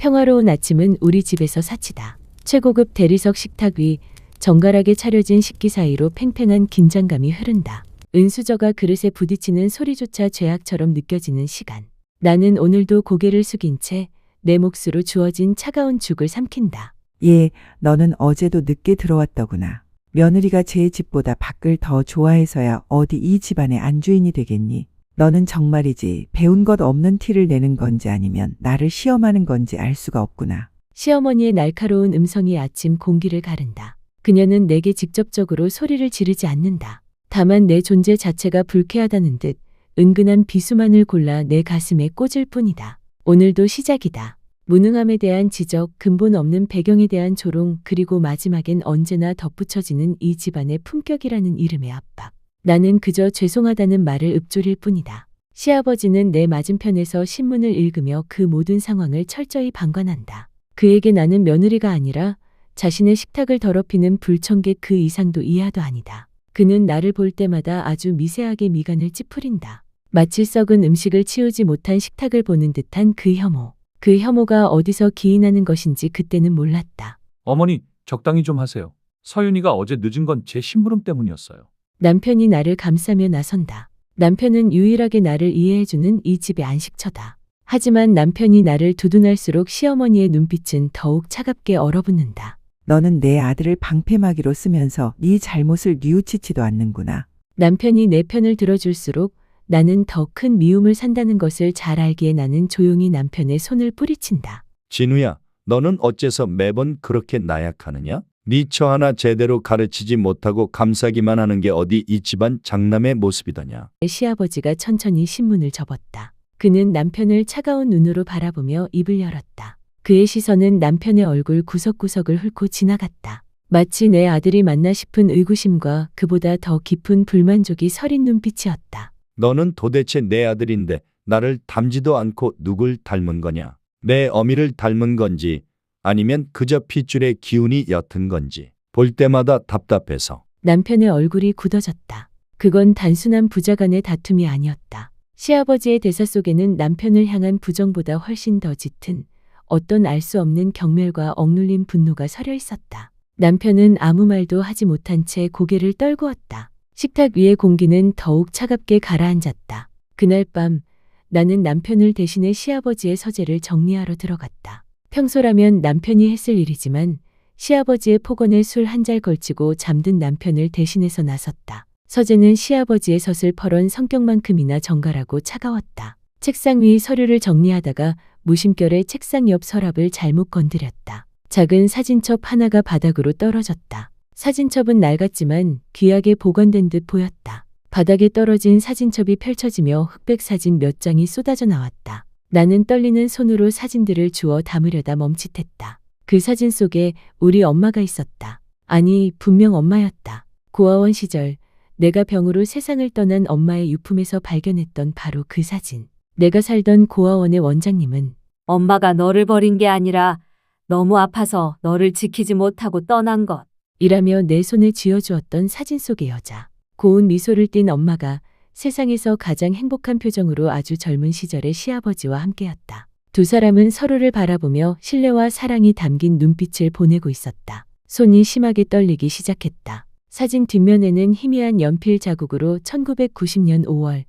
평화로운 아침은 우리 집에서 사치다. 최고급 대리석 식탁 위 정갈하게 차려진 식기 사이로 팽팽한 긴장감이 흐른다. 은수저가 그릇에 부딪히는 소리조차 죄악처럼 느껴지는 시간. 나는 오늘도 고개를 숙인 채 내 몫으로 주어진 차가운 죽을 삼킨다. 예, 너는 어제도 늦게 들어왔더구나. 며느리가 제 집보다 밖을 더 좋아해서야 어디 이 집안의 안주인이 되겠니? 너는 정말이지 배운 것 없는 티를 내는 건지 아니면 나를 시험하는 건지 알 수가 없구나. 시어머니의 날카로운 음성이 아침 공기를 가른다. 그녀는 내게 직접적으로 소리를 지르지 않는다. 다만 내 존재 자체가 불쾌하다는 듯 은근한 비수만을 골라 내 가슴에 꽂을 뿐이다. 오늘도 시작이다. 무능함에 대한 지적, 근본 없는 배경에 대한 조롱, 그리고 마지막엔 언제나 덧붙여지는 이 집안의 품격이라는 이름의 압박. 나는 그저 죄송하다는 말을 읊조릴 뿐이다. 시아버지는 내 맞은편에서 신문을 읽으며 그 모든 상황을 철저히 방관한다. 그에게 나는 며느리가 아니라 자신의 식탁을 더럽히는 불청객 그 이상도 이하도 아니다. 그는 나를 볼 때마다 아주 미세하게 미간을 찌푸린다. 마치 썩은 음식을 치우지 못한 식탁을 보는 듯한 그 혐오. 그 혐오가 어디서 기인하는 것인지 그때는 몰랐다. 어머니, 적당히 좀 하세요. 서윤이가 어제 늦은 건 제 심부름 때문이었어요. 남편이 나를 감싸며 나선다. 남편은 유일하게 나를 이해해주는 이 집의 안식처다. 하지만 남편이 나를 두둔할수록 시어머니의 눈빛은 더욱 차갑게 얼어붙는다. 너는 내 아들을 방패막이로 쓰면서 네 잘못을 뉘우치지도 않는구나. 남편이 내 편을 들어줄수록 나는 더 큰 미움을 산다는 것을 잘 알기에 나는 조용히 남편의 손을 뿌리친다. 진우야, 너는 어째서 매번 그렇게 나약하느냐? 네 처 하나 제대로 가르치지 못하고 감싸기만 하는 게 어디 이 집안 장남의 모습이더냐? 시아버지가 천천히 신문을 접었다. 그는 남편을 차가운 눈으로 바라보며 입을 열었다. 그의 시선은 남편의 얼굴 구석구석을 훑고 지나갔다. 마치 내 아들이 맞나 싶은 의구심과 그보다 더 깊은 불만족이 서린 눈빛이었다. 너는 도대체 내 아들인데 나를 닮지도 않고 누굴 닮은 거냐? 내 어미를 닮은 건지 아니면 그저 핏줄의 기운이 옅은 건지 볼 때마다 답답해서. 남편의 얼굴이 굳어졌다. 그건 단순한 부자간의 다툼이 아니었다. 시아버지의 대사 속에는 남편을 향한 부정보다 훨씬 더 짙은 어떤 알 수 없는 경멸과 억눌린 분노가 서려 있었다. 남편은 아무 말도 하지 못한 채 고개를 떨구었다. 식탁 위의 공기는 더욱 차갑게 가라앉았다. 그날 밤 나는 남편을 대신해 시아버지의 서재를 정리하러 들어갔다. 평소라면 남편이 했을 일이지만 시아버지의 폭언에 술 한 잔 걸치고 잠든 남편을 대신해서 나섰다. 서재는 시아버지의 서슬퍼런 성격만큼이나 정갈하고 차가웠다. 책상 위 서류를 정리하다가 무심결에 책상 옆 서랍을 잘못 건드렸다. 작은 사진첩 하나가 바닥으로 떨어졌다. 사진첩은 낡았지만 귀하게 보관된 듯 보였다. 바닥에 떨어진 사진첩이 펼쳐지며 흑백 사진 몇 장이 쏟아져 나왔다. 나는 떨리는 손으로 사진들을 주워 담으려다 멈칫했다. 그 사진 속에 우리 엄마가 있었다. 아니, 분명 엄마였다. 고아원 시절 내가 병으로 세상을 떠난 엄마의 유품에서 발견했던 바로 그 사진. 내가 살던 고아원의 원장님은 엄마가 너를 버린 게 아니라 너무 아파서 너를 지키지 못하고 떠난 것. 이라며 내 손에 쥐어주었던 사진 속의 여자. 고운 미소를 띤 엄마가 세상에서 가장 행복한 표정으로 아주 젊은 시절의 시아버지와 함께였다. 두 사람은 서로를 바라보며 신뢰와 사랑이 담긴 눈빛을 보내고 있었다. 손이 심하게 떨리기 시작했다. 사진 뒷면에는 희미한 연필 자국으로 1990년 5월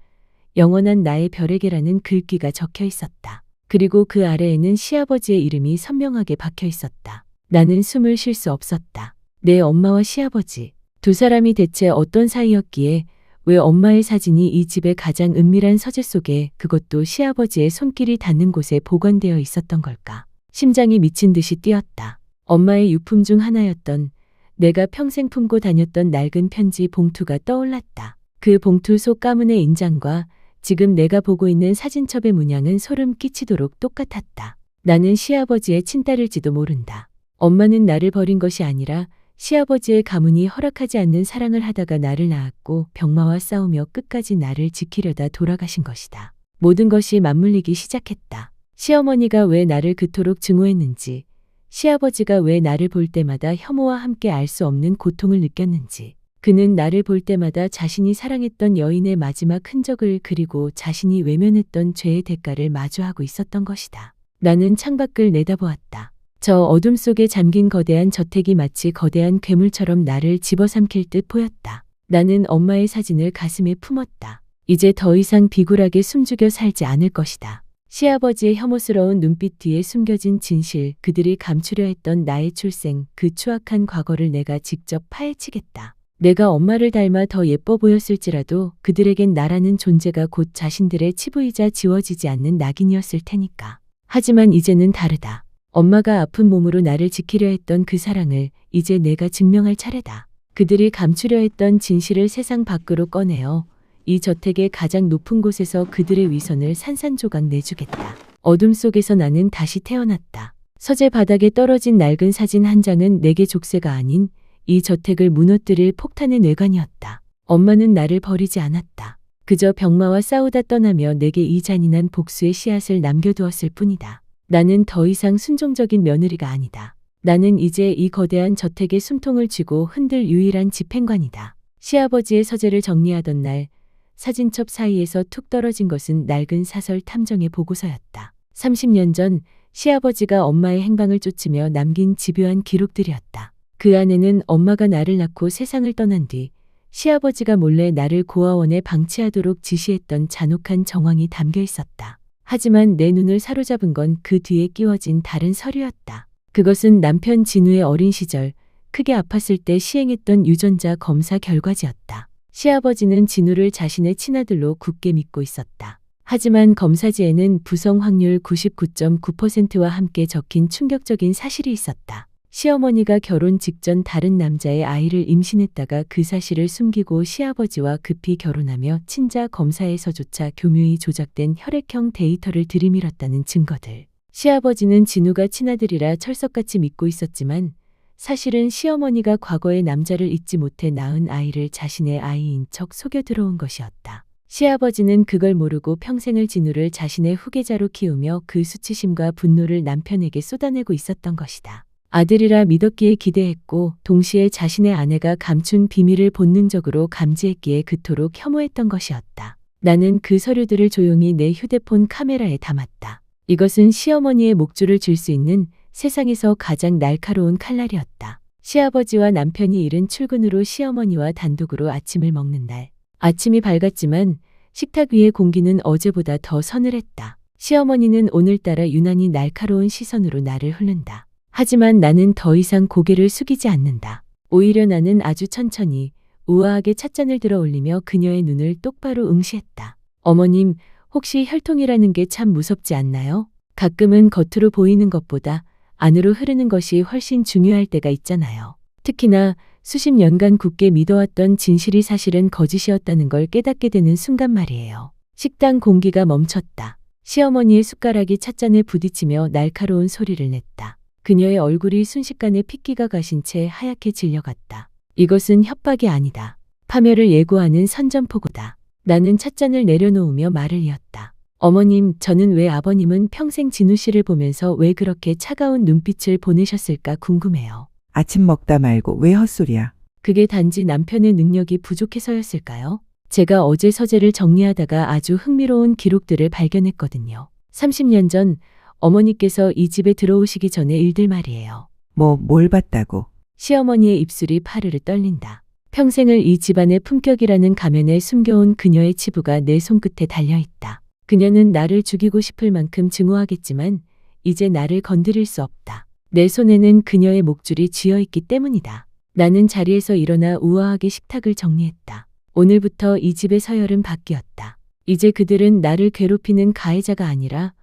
영원한 나의 별에게라는 글귀가 적혀 있었다. 그리고 그 아래에는 시아버지의 이름이 선명하게 박혀 있었다. 나는 숨을 쉴 수 없었다. 내 엄마와 시아버지, 두 사람이 대체 어떤 사이였기에 왜 엄마의 사진이 이 집의 가장 은밀한 서재 속에, 그것도 시아버지의 손길이 닿는 곳에 보관되어 있었던 걸까? 심장이 미친 듯이 뛰었다. 엄마의 유품 중 하나였던 내가 평생 품고 다녔던 낡은 편지 봉투가 떠올랐다. 그 봉투 속 가문의 인장과 지금 내가 보고 있는 사진첩의 문양은 소름 끼치도록 똑같았다. 나는 시아버지의 친딸일지도 모른다. 엄마는 나를 버린 것이 아니라 시아버지의 가문이 허락하지 않는 사랑을 하다가 나를 낳았고 병마와 싸우며 끝까지 나를 지키려다 돌아가신 것이다. 모든 것이 맞물리기 시작했다. 시어머니가 왜 나를 그토록 증오했는지, 시아버지가 왜 나를 볼 때마다 혐오와 함께 알 수 없는 고통을 느꼈는지, 그는 나를 볼 때마다 자신이 사랑했던 여인의 마지막 흔적을, 그리고 자신이 외면했던 죄의 대가를 마주하고 있었던 것이다. 나는 창밖을 내다보았다. 저 어둠 속에 잠긴 거대한 저택이 마치 거대한 괴물처럼 나를 집어삼킬 듯 보였다. 나는 엄마의 사진을 가슴에 품었다. 이제 더 이상 비굴하게 숨죽여 살지 않을 것이다. 시아버지의 혐오스러운 눈빛 뒤에 숨겨진 진실, 그들이 감추려 했던 나의 출생, 그 추악한 과거를 내가 직접 파헤치겠다. 내가 엄마를 닮아 더 예뻐 보였을지라도 그들에겐 나라는 존재가 곧 자신들의 치부이자 지워지지 않는 낙인이었을 테니까. 하지만 이제는 다르다. 엄마가 아픈 몸으로 나를 지키려 했던 그 사랑을 이제 내가 증명할 차례다. 그들이 감추려 했던 진실을 세상 밖으로 꺼내어 이 저택의 가장 높은 곳에서 그들의 위선을 산산조각 내주겠다. 어둠 속에서 나는 다시 태어났다. 서재 바닥에 떨어진 낡은 사진 한 장은 내게 족쇄가 아닌 이 저택을 무너뜨릴 폭탄의 뇌관이었다. 엄마는 나를 버리지 않았다. 그저 병마와 싸우다 떠나며 내게 이 잔인한 복수의 씨앗을 남겨두었을 뿐이다. 나는 더 이상 순종적인 며느리가 아니다. 나는 이제 이 거대한 저택의 숨통을 쥐고 흔들 유일한 집행관이다. 시아버지의 서재를 정리하던 날 사진첩 사이에서 툭 떨어진 것은 낡은 사설 탐정의 보고서였다. 30년 전 시아버지가 엄마의 행방을 쫓으며 남긴 집요한 기록들이었다. 그 안에는 엄마가 나를 낳고 세상을 떠난 뒤 시아버지가 몰래 나를 고아원에 방치하도록 지시했던 잔혹한 정황이 담겨 있었다. 하지만 내 눈을 사로잡은 건 그 뒤에 끼워진 다른 서류였다. 그것은 남편 진우의 어린 시절 크게 아팠을 때 시행했던 유전자 검사 결과지였다. 시아버지는 진우를 자신의 친아들로 굳게 믿고 있었다. 하지만 검사지에는 부성 확률 99.9%와 함께 적힌 충격적인 사실이 있었다. 시어머니가 결혼 직전 다른 남자의 아이를 임신했다가 그 사실을 숨기고 시아버지와 급히 결혼하며 친자 검사에서조차 교묘히 조작된 혈액형 데이터를 들이밀었다는 증거들. 시아버지는 진우가 친아들이라 철석같이 믿고 있었지만 사실은 시어머니가 과거의 남자를 잊지 못해 낳은 아이를 자신의 아이인 척 속여 들어온 것이었다. 시아버지는 그걸 모르고 평생을 진우를 자신의 후계자로 키우며 그 수치심과 분노를 남편에게 쏟아내고 있었던 것이다. 아들이라 믿었기에 기대했고 동시에 자신의 아내가 감춘 비밀을 본능적으로 감지했기에 그토록 혐오했던 것이었다. 나는 그 서류들을 조용히 내 휴대폰 카메라에 담았다. 이것은 시어머니의 목줄을 줄 수 있는 세상에서 가장 날카로운 칼날이었다. 시아버지와 남편이 이른 출근으로 시어머니와 단독으로 아침을 먹는 날. 아침이 밝았지만 식탁 위의 공기는 어제보다 더 서늘했다. 시어머니는 오늘따라 유난히 날카로운 시선으로 나를 훑는다. 하지만 나는 더 이상 고개를 숙이지 않는다. 오히려 나는 아주 천천히 우아하게 찻잔을 들어 올리며 그녀의 눈을 똑바로 응시했다. 어머님, 혹시 혈통이라는 게 참 무섭지 않나요? 가끔은 겉으로 보이는 것보다 안으로 흐르는 것이 훨씬 중요할 때가 있잖아요. 특히나 수십 년간 굳게 믿어왔던 진실이 사실은 거짓이었다는 걸 깨닫게 되는 순간 말이에요. 식당 공기가 멈췄다. 시어머니의 숟가락이 찻잔에 부딪히며 날카로운 소리를 냈다. 그녀의 얼굴이 순식간에 핏기가 가신 채 하얗게 질려갔다. 이것은 협박이 아니다. 파멸을 예고하는 선전포고다. 나는 찻잔을 내려놓으며 말을 이었다. 어머님, 저는 왜 아버님은 평생 진우 씨를 보면서 왜 그렇게 차가운 눈빛을 보내셨을까 궁금해요. 아침 먹다 말고 왜 헛소리야? 그게 단지 남편의 능력이 부족해서였을까요? 제가 어제 서재를 정리하다가 아주 흥미로운 기록들을 발견했거든요. 30년 전 어머니께서 이 집에 들어오시기 전의 일들 말이에요. 뭘 봤다고? 시어머니의 입술이 파르르 떨린다. 평생을 이 집안의 품격이라는 가면에 숨겨온 그녀의 치부가 내 손끝에 달려있다. 그녀는 나를 죽이고 싶을 만큼 증오하겠지만 이제 나를 건드릴 수 없다. 내 손에는 그녀의 목줄이 쥐어있기 때문이다. 나는 자리에서 일어나 우아하게 식탁을 정리했다. 오늘부터 이 집의 서열은 바뀌었다. 이제 그들은 나를 괴롭히는 가해자가 아니라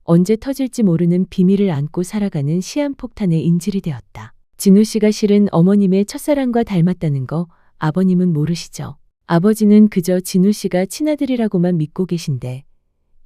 언제 터질지 모르는 비밀을 안고 살아가는 시한폭탄의 인질이 되었다. 진우 씨가 실은 어머님의 첫사랑과 닮았다는 거 아버님은 모르시죠? 아버지는 그저 진우 씨가 친아들이라고만 믿고 계신데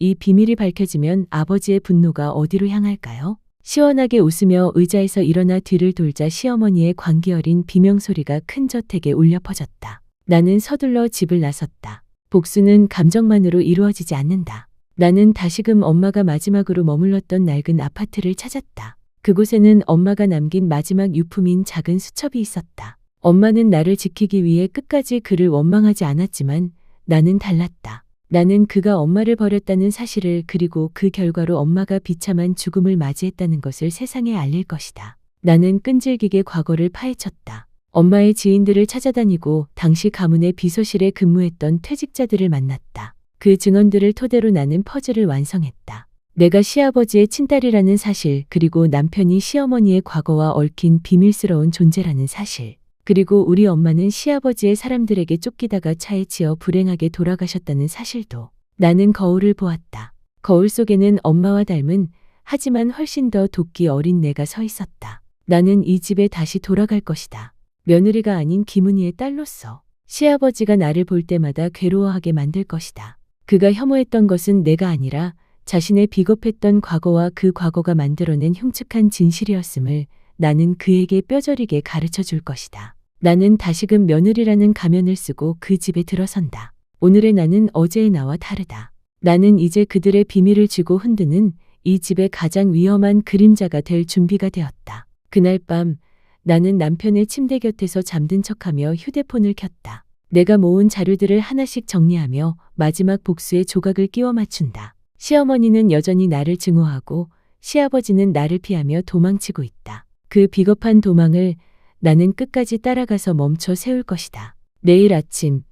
이 비밀이 밝혀지면 아버지의 분노가 어디로 향할까요? 시원하게 웃으며 의자에서 일어나 뒤를 돌자 시어머니의 광기 어린 비명소리가 큰 저택에 울려 퍼졌다. 나는 서둘러 집을 나섰다. 복수는 감정만으로 이루어지지 않는다. 나는 다시금 엄마가 마지막으로 머물렀던 낡은 아파트를 찾았다. 그곳에는 엄마가 남긴 마지막 유품인 작은 수첩이 있었다. 엄마는 나를 지키기 위해 끝까지 그를 원망하지 않았지만 나는 달랐다. 나는 그가 엄마를 버렸다는 사실을 그리고 그 결과로 엄마가 비참한 죽음을 맞이했다는 것을 세상에 알릴 것이다. 나는 끈질기게 과거를 파헤쳤다. 엄마의 지인들을 찾아다니고 당시 가문의 비서실에 근무했던 퇴직자들을 만났다. 그 증언들을 토대로 나는 퍼즐을 완성했다. 내가 시아버지의 친딸이라는 사실, 그리고 남편이 시어머니의 과거와 얽힌 비밀스러운 존재라는 사실, 그리고 우리 엄마는 시아버지의 사람들에게 쫓기다가 차에 치여 불행하게 돌아가셨다는 사실도 나는 거울을 보았다. 거울 속에는 엄마와 닮은 하지만 훨씬 더 도끼 어린 내가 서 있었다. 나는 이 집에 다시 돌아갈 것이다. 며느리가 아닌 김은희의 딸로서 시아버지가 나를 볼 때마다 괴로워하게 만들 것이다. 그가 혐오했던 것은 내가 아니라 자신의 비겁했던 과거와 그 과거가 만들어낸 흉측한 진실이었음을 나는 그에게 뼈저리게 가르쳐 줄 것이다. 나는 다시금 며느리라는 가면을 쓰고 그 집에 들어선다. 오늘의 나는 어제의 나와 다르다. 나는 이제 그들의 비밀을 쥐고 흔드는 이 집의 가장 위험한 그림자가 될 준비가 되었다. 그날 밤 나는 남편의 침대 곁에서 잠든 척하며 휴대폰을 켰다. 내가 모은 자료들을 하나씩 정리하며 마지막 복수의 조각을 끼워 맞춘다. 시어머니는 여전히 나를 증오하고 시아버지는 나를 피하며 도망치고 있다. 그 비겁한 도망을 나는 끝까지 따라가서 멈춰 세울 것이다. 내일 아침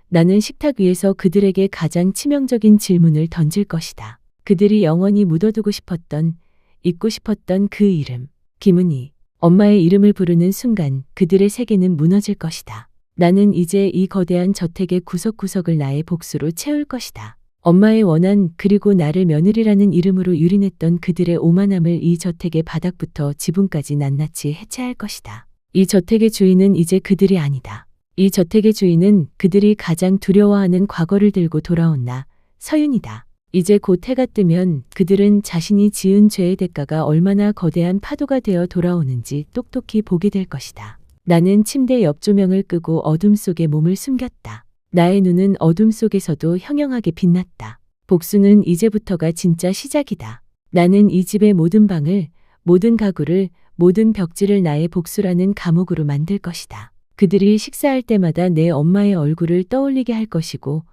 나는 식탁 위에서 그들에게 가장 치명적인 질문을 던질 것이다. 그들이 영원히 묻어두고 싶었던, 잊고 싶었던 그 이름, 김은희. 엄마의 이름을 부르는 순간 그들의 세계는 무너질 것이다. 나는 이제 이 거대한 저택의 구석구석을 나의 복수로 채울 것이다. 엄마의 원한 그리고 나를 며느리라는 이름으로 유린했던 그들의 오만함을 이 저택의 바닥부터 지붕까지 낱낱이 해체할 것이다. 이 저택의 주인은 이제 그들이 아니다. 이 저택의 주인은 그들이 가장 두려워하는 과거를 들고 돌아온 나, 서윤이다. 이제 곧 해가 뜨면 그들은 자신이 지은 죄의 대가가 얼마나 거대한 파도가 되어 돌아오는지 똑똑히 보게 될 것이다. 나는 침대 옆 조명을 끄고 어둠 속에 몸을 숨겼다. 나의 눈은 어둠 속에서도 형형하게 빛났다. 복수는 이제부터가 진짜 시작이다. 나는 이 집의 모든 방을, 모든 가구를, 모든 벽지를 나의 복수라는 감옥으로 만들 것이다. 그들이 식사할 때마다 내 엄마의 얼굴을 떠올리게 할 것이고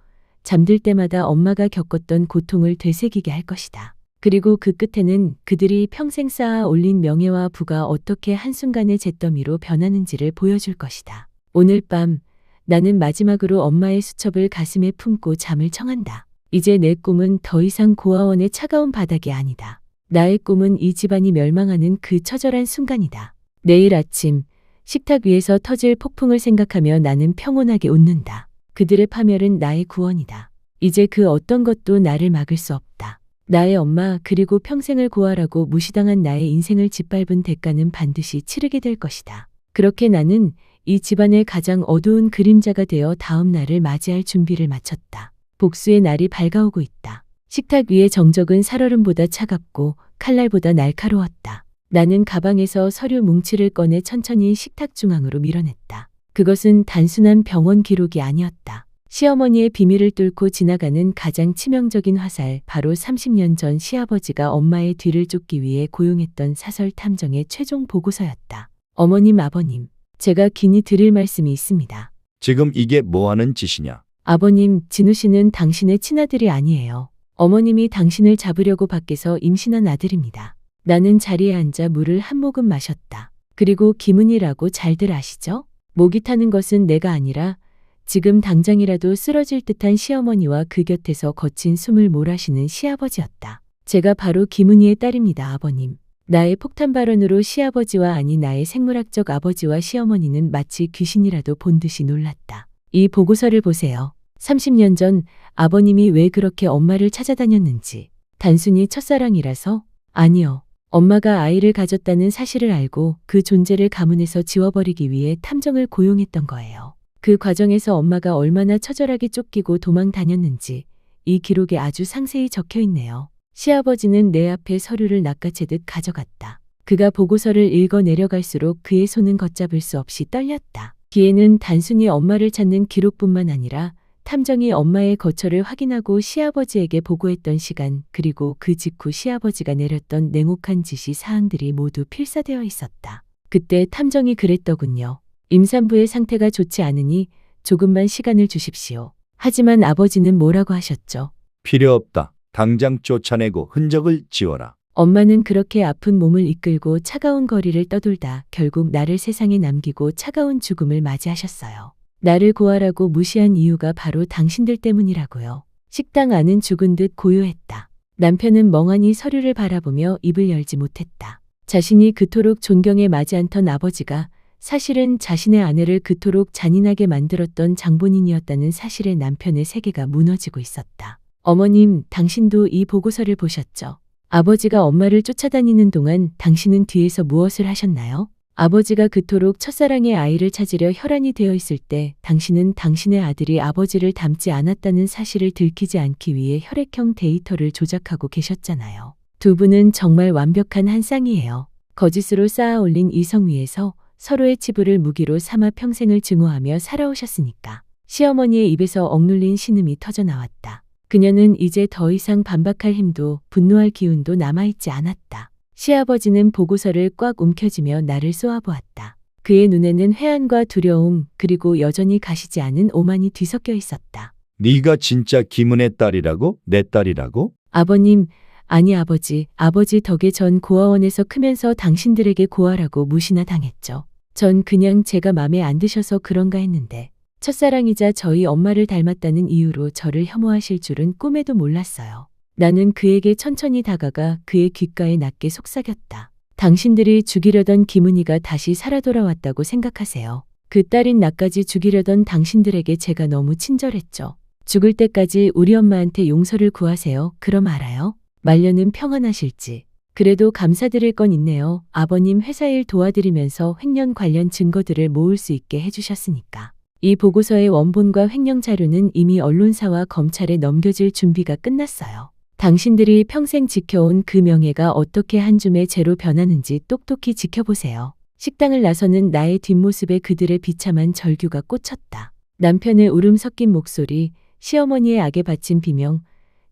잠들 때마다 엄마가 겪었던 고통을 되새기게 할 것이다. 그리고 그 끝에는 그들이 평생 쌓아 올린 명예와 부가 어떻게 한순간의 잿더미로 변하는지를 보여줄 것이다. 오늘 밤 나는 마지막으로 엄마의 수첩을 가슴에 품고 잠을 청한다. 이제 내 꿈은 더 이상 고아원의 차가운 바닥이 아니다. 나의 꿈은 이 집안이 멸망하는 그 처절한 순간이다. 내일 아침 식탁 위에서 터질 폭풍을 생각하며 나는 평온하게 웃는다. 그들의 파멸은 나의 구원이다. 이제 그 어떤 것도 나를 막을 수 없다. 나의 엄마 그리고 평생을 고아라고 무시당한 나의 인생을 짓밟은 대가는 반드시 치르게 될 것이다. 그렇게 나는 이 집안의 가장 어두운 그림자가 되어 다음 날을 맞이할 준비를 마쳤다. 복수의 날이 밝아오고 있다. 식탁 위의 정적은 살얼음보다 차갑고 칼날보다 날카로웠다. 나는 가방에서 서류 뭉치를 꺼내 천천히 식탁 중앙으로 밀어냈다. 그것은 단순한 병원 기록이 아니었다. 시어머니의 비밀을 뚫고 지나가는 가장 치명적인 화살, 바로 30년 전 시아버지가 엄마의 뒤를 쫓기 위해 고용했던 사설 탐정의 최종 보고서였다. 어머님, 아버님, 제가 긴히 드릴 말씀이 있습니다. 지금 이게 뭐 하는 짓이냐? 아버님, 진우 씨는 당신의 친아들이 아니에요. 어머님이 당신을 잡으려고 밖에서 임신한 아들입니다. 나는 자리에 앉아 물을 한 모금 마셨다. 그리고 김은희라고 잘들 아시죠? 목이 타는 것은 내가 아니라 지금 당장이라도 쓰러질 듯한 시어머니와 그 곁에서 거친 숨을 몰아쉬는 시아버지였다. 제가 바로 김은희의 딸입니다, 아버님. 나의 폭탄 발언으로 시아버지와 아니 나의 생물학적 아버지와 시어머니는 마치 귀신이라도 본 듯이 놀랐다. 이 보고서를 보세요. 30년 전 아버님이 왜 그렇게 엄마를 찾아다녔는지. 단순히 첫사랑이라서? 아니요. 엄마가 아이를 가졌다는 사실을 알고 그 존재를 가문에서 지워버리기 위해 탐정을 고용했던 거예요. 그 과정에서 엄마가 얼마나 처절하게 쫓기고 도망 다녔는지 이 기록에 아주 상세히 적혀 있네요. 시아버지는 내 앞에 서류를 낚아채듯 가져갔다. 그가 보고서를 읽어 내려갈수록 그의 손은 걷잡을 수 없이 떨렸다. 뒤에는 단순히 엄마를 찾는 기록뿐만 아니라 탐정이 엄마의 거처를 확인하고 시아버지에게 보고했던 시간, 그리고 그 직후 시아버지가 내렸던 냉혹한 지시 사항들이 모두 필사되어 있었다. 그때 탐정이 그랬더군요. 임산부의 상태가 좋지 않으니 조금만 시간을 주십시오. 하지만 아버지는 뭐라고 하셨죠? 필요 없다. 당장 쫓아내고 흔적을 지워라. 엄마는 그렇게 아픈 몸을 이끌고 차가운 거리를 떠돌다 결국 나를 세상에 남기고 차가운 죽음을 맞이하셨어요. 나를 고아라고 무시한 이유가 바로 당신들 때문이라고요. 식당 안은 죽은 듯 고요했다. 남편은 멍하니 서류를 바라보며 입을 열지 못했다. 자신이 그토록 존경에 마지 않던 아버지가 사실은 자신의 아내를 그토록 잔인하게 만들었던 장본인이었다는 사실에 남편의 세계가 무너지고 있었다. 어머님, 당신도 이 보고서를 보셨죠? 아버지가 엄마를 쫓아다니는 동안 당신은 뒤에서 무엇을 하셨나요? 아버지가 그토록 첫사랑의 아이를 찾으려 혈안이 되어 있을 때 당신은 당신의 아들이 아버지를 닮지 않았다는 사실을 들키지 않기 위해 혈액형 데이터를 조작하고 계셨잖아요. 두 분은 정말 완벽한 한 쌍이에요. 거짓으로 쌓아 올린 이성 위에서 서로의 치부를 무기로 삼아 평생을 증오하며 살아오셨으니까. 시어머니의 입에서 억눌린 신음이 터져나왔다. 그녀는 이제 더 이상 반박할 힘도 분노할 기운도 남아있지 않았다. 시아버지는 보고서를 꽉 움켜쥐며 나를 쏘아보았다. 그의 눈에는 회한과 두려움 그리고 여전히 가시지 않은 오만이 뒤섞여 있었다. 네가 진짜 김은의 딸이라고? 내 딸이라고? 아버님, 아니 아버지 덕에 전 고아원에서 크면서 당신들에게 고아라고 무시나 당했죠. 전 그냥 제가 맘에 안 드셔서 그런가 했는데 첫사랑이자 저희 엄마를 닮았다는 이유로 저를 혐오하실 줄은 꿈에도 몰랐어요. 나는 그에게 천천히 다가가 그의 귓가에 낮게 속삭였다. 당신들이 죽이려던 김은희가 다시 살아 돌아왔다고 생각하세요. 그 딸인 나까지 죽이려던 당신들에게 제가 너무 친절했죠. 죽을 때까지 우리 엄마한테 용서를 구하세요. 그럼 알아요? 말년은 평안하실지. 그래도 감사드릴 건 있네요. 아버님 회사 일 도와드리면서 횡령 관련 증거들을 모을 수 있게 해주셨으니까. 이 보고서의 원본과 횡령 자료는 이미 언론사와 검찰에 넘겨질 준비가 끝났어요. 당신들이 평생 지켜온 그 명예가 어떻게 한 줌의 재로 변하는지 똑똑히 지켜보세요. 식당을 나서는 나의 뒷모습에 그들의 비참한 절규가 꽂혔다. 남편의 울음 섞인 목소리, 시어머니의 악에 바친 비명,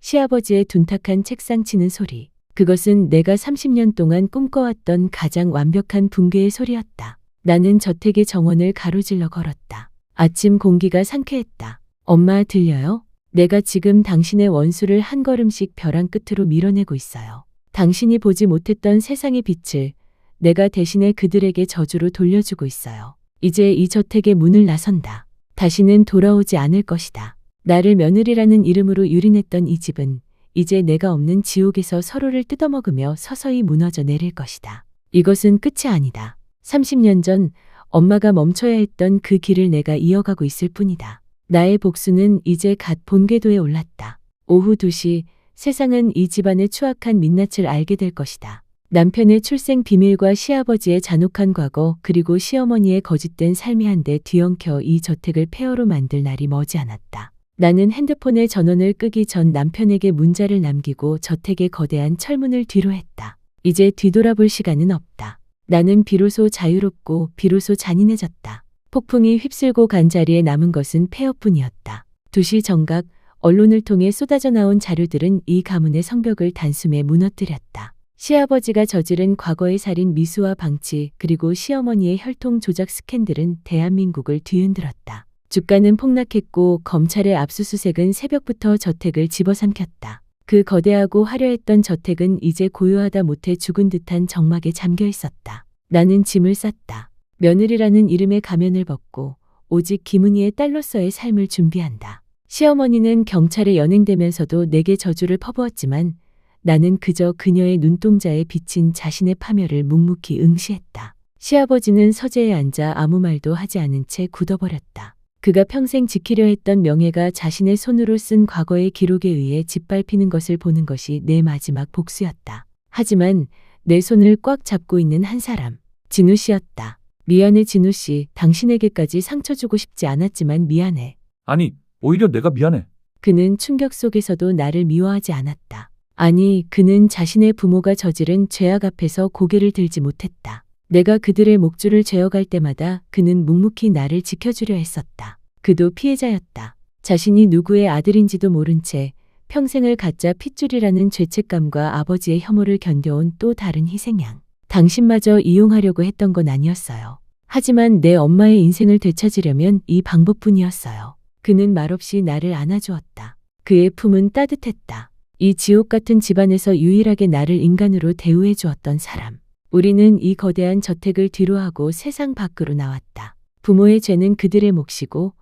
시아버지의 둔탁한 책상 치는 소리. 그것은 내가 30년 동안 꿈꿔왔던 가장 완벽한 붕괴의 소리였다. 나는 저택의 정원을 가로질러 걸었다. 아침 공기가 상쾌했다. 엄마 들려요? 내가 지금 당신의 원수를 한 걸음씩 벼랑 끝으로 밀어내고 있어요. 당신이 보지 못했던 세상의 빛을 내가 대신에 그들에게 저주로 돌려주고 있어요. 이제 이 저택의 문을 나선다. 다시는 돌아오지 않을 것이다. 나를 며느리라는 이름으로 유린했던 이 집은 이제 내가 없는 지옥에서 서로를 뜯어먹으며 서서히 무너져 내릴 것이다. 이것은 끝이 아니다. 30년 전 엄마가 멈춰야 했던 그 길을 내가 이어가고 있을 뿐이다. 나의 복수는 이제 갓 본궤도에 올랐다. 오후 2시 세상은 이 집안의 추악한 민낯을 알게 될 것이다. 남편의 출생 비밀과 시아버지의 잔혹한 과거 그리고 시어머니의 거짓된 삶이 한데 뒤엉켜 이 저택을 폐허로 만들 날이 머지않았다. 나는 핸드폰의 전원을 끄기 전 남편에게 문자를 남기고 저택의 거대한 철문을 뒤로 했다. 이제 뒤돌아볼 시간은 없다. 나는 비로소 자유롭고 비로소 잔인해졌다. 폭풍이 휩쓸고 간 자리에 남은 것은 폐허뿐이었다. 2시 정각 언론을 통해 쏟아져 나온 자료들은 이 가문의 성벽을 단숨에 무너뜨렸다. 시아버지가 저지른 과거의 살인 미수와 방치 그리고 시어머니의 혈통 조작 스캔들은 대한민국을 뒤흔들었다. 주가는 폭락했고 검찰의 압수수색은 새벽부터 저택을 집어삼켰다. 그 거대하고 화려했던 저택은 이제 고요하다 못해 죽은 듯한 정막에 잠겨 있었다. 나는 짐을 쌌다. 며느리라는 이름의 가면을 벗고 오직 김은희의 딸로서의 삶을 준비한다. 시어머니는 경찰에 연행되면서도 내게 저주를 퍼부었지만 나는 그저 그녀의 눈동자에 비친 자신의 파멸을 묵묵히 응시했다. 시아버지는 서재에 앉아 아무 말도 하지 않은 채 굳어버렸다. 그가 평생 지키려 했던 명예가 자신의 손으로 쓴 과거의 기록에 의해 짓밟히는 것을 보는 것이 내 마지막 복수였다. 하지만 내 손을 꽉 잡고 있는 한 사람, 진우 씨였다. 미안해 진우 씨, 당신에게까지 상처 주고 싶지 않았지만 미안해. 아니, 오히려 내가 미안해. 그는 충격 속에서도 나를 미워하지 않았다. 아니, 그는 자신의 부모가 저지른 죄악 앞에서 고개를 들지 못했다. 내가 그들의 목줄을 죄어갈 때마다 그는 묵묵히 나를 지켜주려 했었다. 그도 피해자였다. 자신이 누구의 아들인지도 모른 채 평생을 가짜 핏줄이라는 죄책감과 아버지의 혐오를 견뎌온 또 다른 희생양. 당신마저 이용하려고 했던 건 아니었어요. 하지만 내 엄마의 인생을 되찾으려면 이 방법뿐이었어요. 그는 말없이 나를 안아주었다. 그의 품은 따뜻했다. 이 지옥 같은 집안에서 유일하게 나를 인간으로 대우해 주었던 사람. 우리는 이 거대한 저택을 뒤로하고 세상 밖으로 나왔다. 부모의 죄는 그들의 몫이고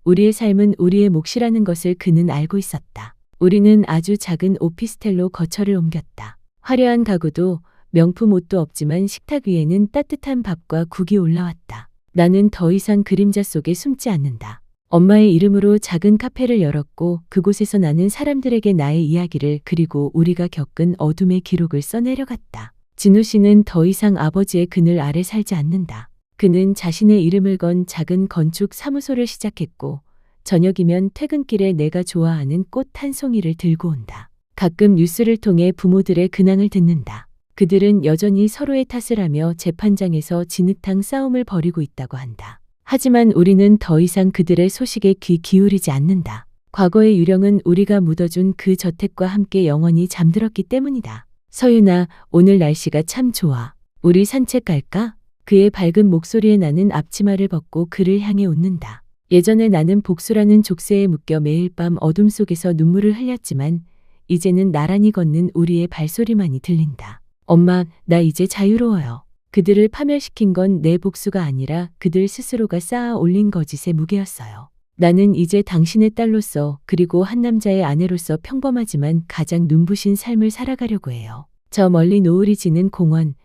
우리의 삶은 우리의 몫이라는 것을 그는 알고 있었다. 우리는 아주 작은 오피스텔로 거처를 옮겼다. 화려한 가구도 명품 옷도 없지만 식탁 위에는 따뜻한 밥과 국이 올라왔다. 나는 더 이상 그림자 속에 숨지 않는다. 엄마의 이름으로 작은 카페를 열었고 그곳에서 나는 사람들에게 나의 이야기를 그리고 우리가 겪은 어둠의 기록을 써내려갔다. 진우 씨는 더 이상 아버지의 그늘 아래 살지 않는다. 그는 자신의 이름을 건 작은 건축 사무소를 시작했고 저녁이면 퇴근길에 내가 좋아하는 꽃 한 송이를 들고 온다. 가끔 뉴스를 통해 부모들의 근황을 듣는다. 그들은 여전히 서로의 탓을 하며 재판장에서 진흙탕 싸움을 벌이고 있다고 한다. 하지만 우리는 더 이상 그들의 소식에 귀 기울이지 않는다. 과거의 유령은 우리가 묻어준 그 저택과 함께 영원히 잠들었기 때문이다. 서윤아, 오늘 날씨가 참 좋아. 우리 산책 갈까? 그의 밝은 목소리에 나는 앞치마를 벗고 그를 향해 웃는다. 예전에 나는 복수라는 족쇄에 묶여 매일 밤 어둠 속에서 눈물을 흘렸지만 이제는 나란히 걷는 우리의 발소리만이 들린다. 엄마, 나 이제 자유로워요. 그들을 파멸시킨 건 내 복수가 아니라 그들 스스로가 쌓아 올린 거짓의 무게였어요. 나는 이제 당신의 딸로서 그리고 한 남자의 아내로서 평범하지만 가장 눈부신 삶을 살아가려고 해요. 저 멀리 노을이 지는 공원.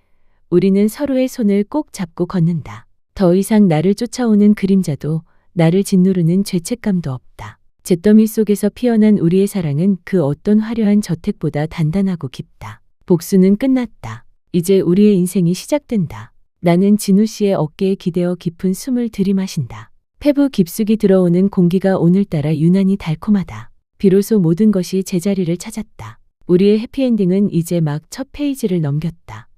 우리는 서로의 손을 꼭 잡고 걷는다. 더 이상 나를 쫓아오는 그림자도 나를 짓누르는 죄책감도 없다. 잿더미 속에서 피어난 우리의 사랑은 그 어떤 화려한 저택보다 단단하고 깊다. 복수는 끝났다. 이제 우리의 인생이 시작된다. 나는 진우 씨의 어깨에 기대어 깊은 숨을 들이마신다. 폐부 깊숙이 들어오는 공기가 오늘따라 유난히 달콤하다. 비로소 모든 것이 제자리를 찾았다. 우리의 해피엔딩은 이제 막 첫 페이지를 넘겼다.